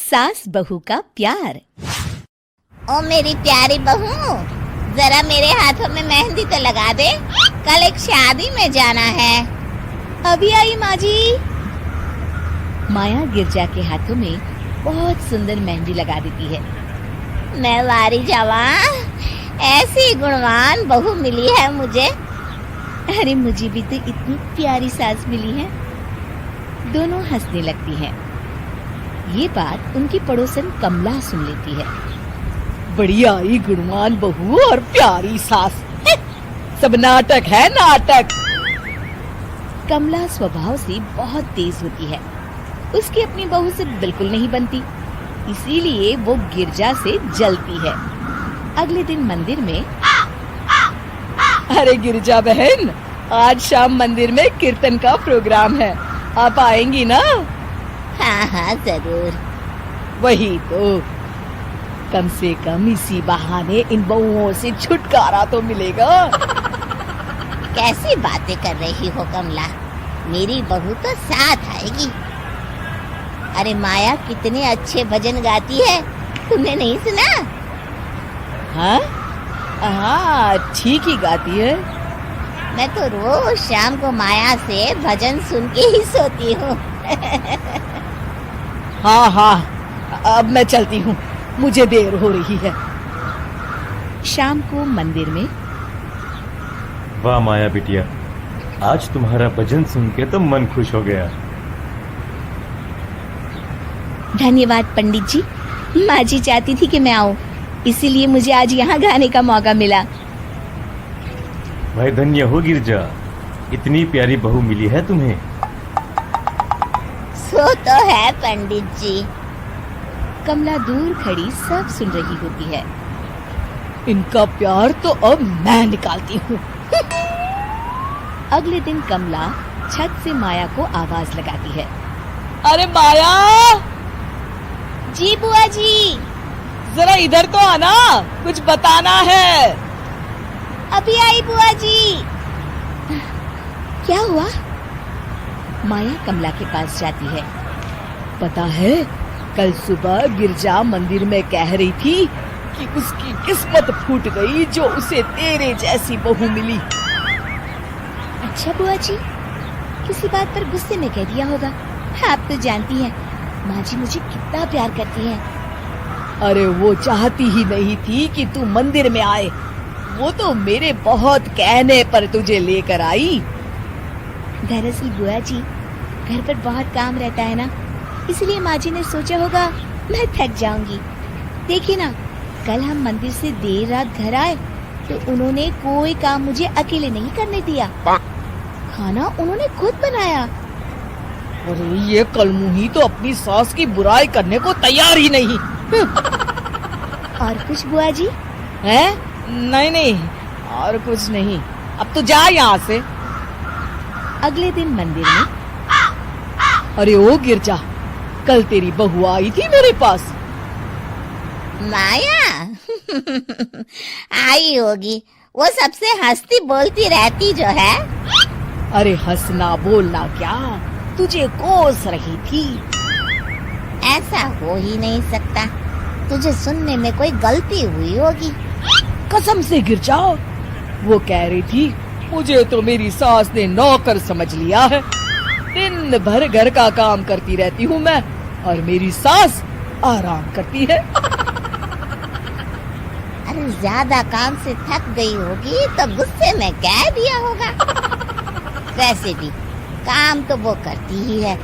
सास बहू का प्यार। ओ मेरी प्यारी बहू, जरा मेरे हाथों में मेहंदी तो लगा दे, कल एक शादी में जाना है। अभी आई माँ जी। माया गिरजा के हाथों में बहुत सुंदर मेहंदी लगा देती है। मैं वारी जावा, ऐसी गुणवान बहू मिली है मुझे। अरे मुझे भी तो इतनी प्यारी सास मिली है। दोनों हंसने लगती हैं। ये बात उनकी पड़ोसन कमला सुन लेती है। बढ़िया ही गुणवान बहू और प्यारी सास, सब नाटक है नाटक। कमला स्वभाव से बहुत तेज होती है। उसकी अपनी बहू से बिल्कुल नहीं बनती, इसीलिए वो गिरजा से जलती है। अगले दिन मंदिर में, अरे गिरजा बहन, आज शाम मंदिर में कीर्तन का प्रोग्राम है, आप आएंगी ना? हाँ हाँ जरूर। वही तो, कम से कम इसी बहाने इन बहुओं से छुटकारा तो मिलेगा। कैसी बातें कर रही हो कमला, मेरी बहू तो साथ आएगी। अरे माया कितने अच्छे भजन गाती है, तुमने नहीं सुना? हाँ हाँ, ठीक ही गाती है। मैं तो रोज शाम को माया से भजन सुन के ही सोती हूँ। हाँ हाँ, अब मैं चलती हूँ, मुझे देर हो रही है। शाम को मंदिर में, वाह माया बिटिया, आज तुम्हारा भजन सुन के तो मन खुश हो गया। धन्यवाद पंडित जी। माँ जी चाहती थी कि मैं आऊँ, इसीलिए मुझे आज यहाँ गाने का मौका मिला। भाई धन्य हो गिरजा, इतनी प्यारी बहू मिली है तुम्हें। सो तो है पंडित जी। कमला दूर खड़ी सब सुन रही होती है। इनका प्यार तो अब मैं निकालती हूँ। अगले दिन कमला छत से माया को आवाज लगाती है। अरे माया, जी बुआ जी। जरा इधर तो आना, कुछ बताना है। अभी आई बुआ जी। क्या हुआ? माया कमला के पास जाती है। पता है, कल सुबह गिरजा मंदिर में कह रही थी कि उसकी किस्मत फूट गई जो उसे तेरे जैसी बहू मिली। अच्छा बुआ जी, किसी बात पर गुस्से में कह दिया होगा। आप तो जानती हैं माँ जी मुझे कितना प्यार करती हैं। अरे वो चाहती ही नहीं थी कि तू मंदिर में आए, वो तो मेरे बहुत कहने पर तुझे लेकर आई। दरअसल बुआ जी, घर पर बहुत काम रहता है ना, इसलिए माँ जी ने सोचा होगा मैं थक जाऊंगी। देखिए ना, कल हम मंदिर से देर रात घर आए तो उन्होंने कोई काम मुझे अकेले नहीं करने दिया। खाना उन्होंने खुद बनाया। अरे ये कलमुही तो अपनी सास की बुराई करने को तैयार ही नहीं। और कुछ बुआ जी? है? नहीं नहीं, और कुछ नहीं, अब तो जा यहाँ से। अगले दिन मंदिर में, अरे ओ गिरजा, कल तेरी बहू आई थी मेरे पास। माया आई होगी, वो सबसे हंसती बोलती रहती जो है। अरे हंसना बोलना क्या, तुझे कोस रही थी। ऐसा हो ही नहीं सकता, तुझे सुनने में कोई गलती हुई होगी। कसम से गिरजा, वो कह रही थी मुझे तो मेरी सास ने नौकर समझ लिया है। दिन भर घर का काम करती रहती हूँ मैं, और मेरी सास आराम करती है। अरे ज्यादा काम से थक गई होगी तो गुस्से में कह दिया होगा। वैसे भी काम तो वो करती ही है।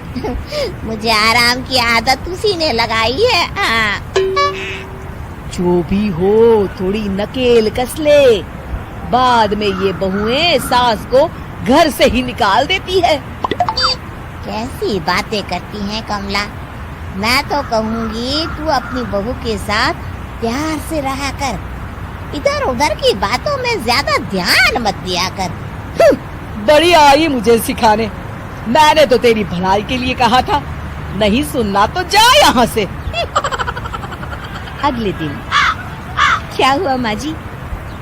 मुझे आराम की आदत उसी ने लगाई है। हाँ। जो भी हो, थोड़ी नकेल कस ले, बाद में ये बहुएं सास को घर से ही निकाल देती है। कैसी बातें करती हैं कमला। मैं तो कहूँगी तू अपनी बहू के साथ प्यार से रहा कर, इधर उधर की बातों में ज्यादा ध्यान मत दिया कर। बड़ी आई मुझे सिखाने, मैंने तो तेरी भलाई के लिए कहा था, नहीं सुनना तो जा यहाँ से। अगले दिन, क्या हुआ माँ जी?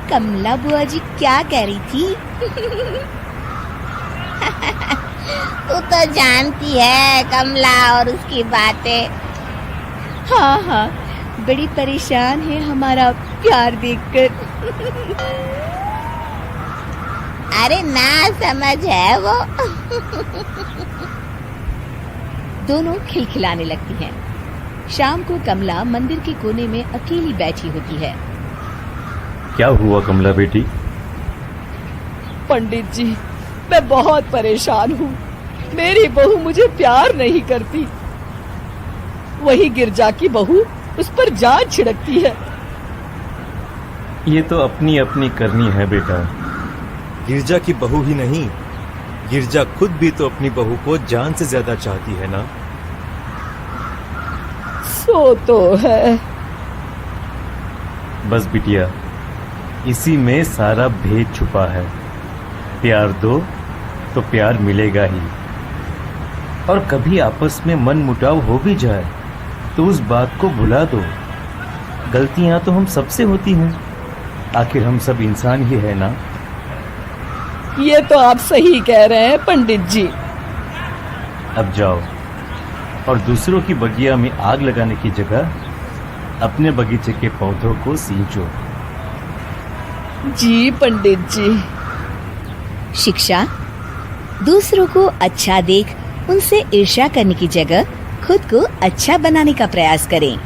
कमला बुआ जी क्या कह रही थी? तू तो जानती है कमला और उसकी बातें। हाँ हाँ, बड़ी परेशान है हमारा प्यार देखकर। अरे ना समझ है वो। दोनों खिलखिलाने लगती हैं। शाम को कमला मंदिर के कोने में अकेली बैठी होती है। क्या हुआ कमला बेटी? पंडित जी, मैं बहुत परेशान हूँ। मेरी बहू मुझे प्यार नहीं करती। वही गिरजा की बहू उस पर जान छिड़कती है। ये तो अपनी अपनी करनी है बेटा। गिरजा की बहू ही नहीं, गिरजा खुद भी तो अपनी बहू को जान से ज्यादा चाहती है ना। सो तो है। बस बिटिया, इसी में सारा भेद छुपा है। प्यार दो तो प्यार मिलेगा ही। और कभी आपस में मन मुटाव हो भी जाए तो उस बात को भुला दो। गलतियां तो हम सबसे होती हैं, आखिर हम सब इंसान ही है ना। ये तो आप सही कह रहे हैं पंडित जी। अब जाओ और दूसरों की बगिया में आग लगाने की जगह अपने बगीचे के पौधों को सींचो। जी पंडित जी। शिक्षा, दूसरों को अच्छा देख उनसे ईर्ष्या करने की जगह खुद को अच्छा बनाने का प्रयास करें।